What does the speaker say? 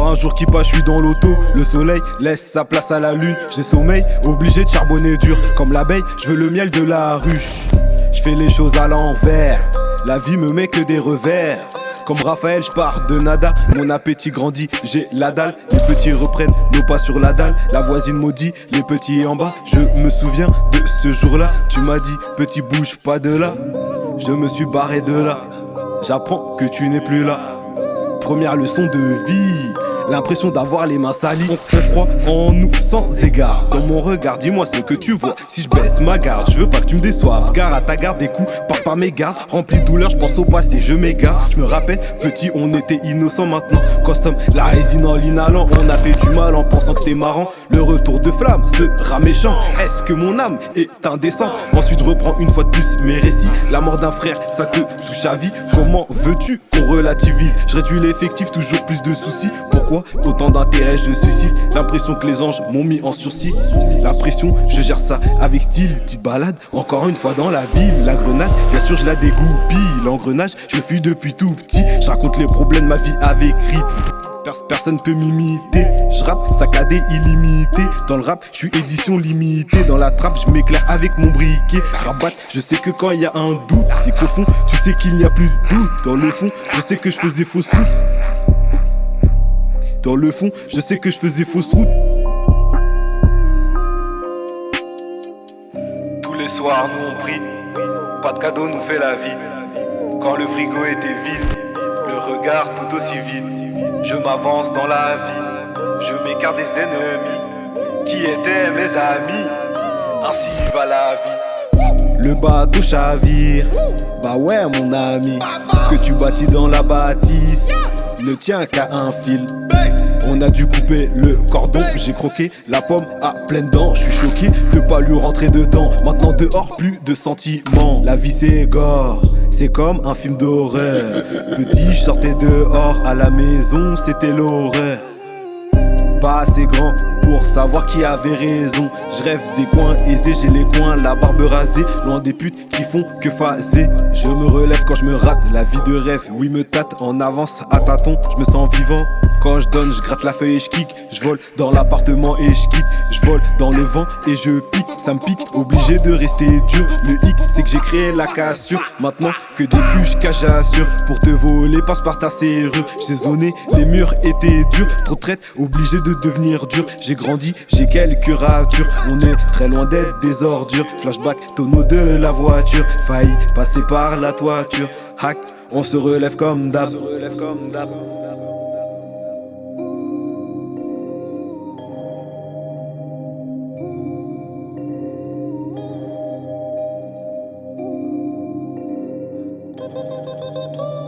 Un jour qui passe, je suis dans l'auto. Le soleil laisse sa place à la lune. J'ai sommeil, obligé de charbonner dur. Comme l'abeille, je veux le miel de la ruche. Je fais les choses à l'envers. La vie me met que des revers. Comme Raphaël, je pars de nada. Mon appétit grandit, j'ai la dalle. Les petits reprennent nos pas sur la dalle. La voisine maudit, les petits en bas. Je me souviens de ce jour-là. Tu m'as dit, petit bouge pas de là. Je me suis barré de là. J'apprends que tu n'es plus là. Première leçon de vie. L'impression d'avoir les mains salies. On croit en nous sans égard. Dans mon regard, dis-moi ce que tu vois. Si je baisse ma garde, je veux pas que tu me déçoives. Gare à ta garde, des coups par mes gardes. Rempli de douleur, je pense au passé, je m'égare. Je me rappelle, petit, on était innocents. Maintenant, consomme la résine en l'inhalant. On a fait du mal en pensant que c'était marrant. Le retour de flamme sera méchant. Est-ce que mon âme est indécent? Ensuite, je reprends une fois de plus mes récits. La mort d'un frère, ça te touche à vie. Comment veux-tu qu'on relativise? Je réduis l'effectif, toujours plus de soucis. Pourquoi autant d'intérêt je suscite? L'impression que les anges m'ont mis en sursis. La pression, je gère ça avec style. Petite balade, encore une fois dans la ville. La grenade, bien sûr je la dégoupille. L'engrenage, je le fuis depuis tout petit. Je raconte les problèmes de ma vie avec rythme. Personne peut m'imiter. Je rappe, saccadé illimité. Dans le rap, je suis édition limitée. Dans la trappe, je m'éclaire avec mon briquet. Rabat, je sais que quand il y a un doute, c'est qu'au fond, tu sais qu'il n'y a plus de doute. Dans le fond, je sais que je faisais fausse route. Dans le fond, je sais que je faisais fausse route. Tous les soirs nous on prie, pas de cadeau nous fait la vie. Quand le frigo était vide, le regard tout aussi vide. Je m'avance dans la vie, je m'écarte des ennemis qui étaient mes amis. Ainsi va la vie. Le bateau chavire, bah ouais mon ami. Ce que tu bâtis dans la bâtisse ne tient qu'à un fil. On a dû couper le cordon, j'ai croqué la pomme à pleines dents. Je suis choqué de pas lui rentrer dedans. Maintenant dehors, plus de sentiments. La vie c'est gore, c'est comme un film d'horreur. Petit, je sortais dehors, à la maison, c'était l'horreur. Pas assez grand pour savoir qui avait raison. Je rêve des coins aisés, j'ai les coins, la barbe rasée. Loin des putes qui font que phaser. Je me relève quand je me rate, la vie de rêve, oui me tâte. En avance à tâtons, je me sens vivant. Quand je donne, je gratte la feuille et je kick. Je vole dans l'appartement et je quitte. Je vole dans le vent et je pique. Ça me pique, obligé de rester dur. Le hic, c'est que j'ai créé la cassure. Maintenant que des culs, je cache, j'assure. Pour te voler, passe par ta serrure. J'ai zoné, les murs étaient durs. Trop de traite, obligé de devenir dur. J'ai grandi, j'ai quelques ratures. On est très loin d'être des ordures. Flashback, tonneau de la voiture. Failli passer par la toiture. Hack, on se relève comme d'hab. Do do do do do do.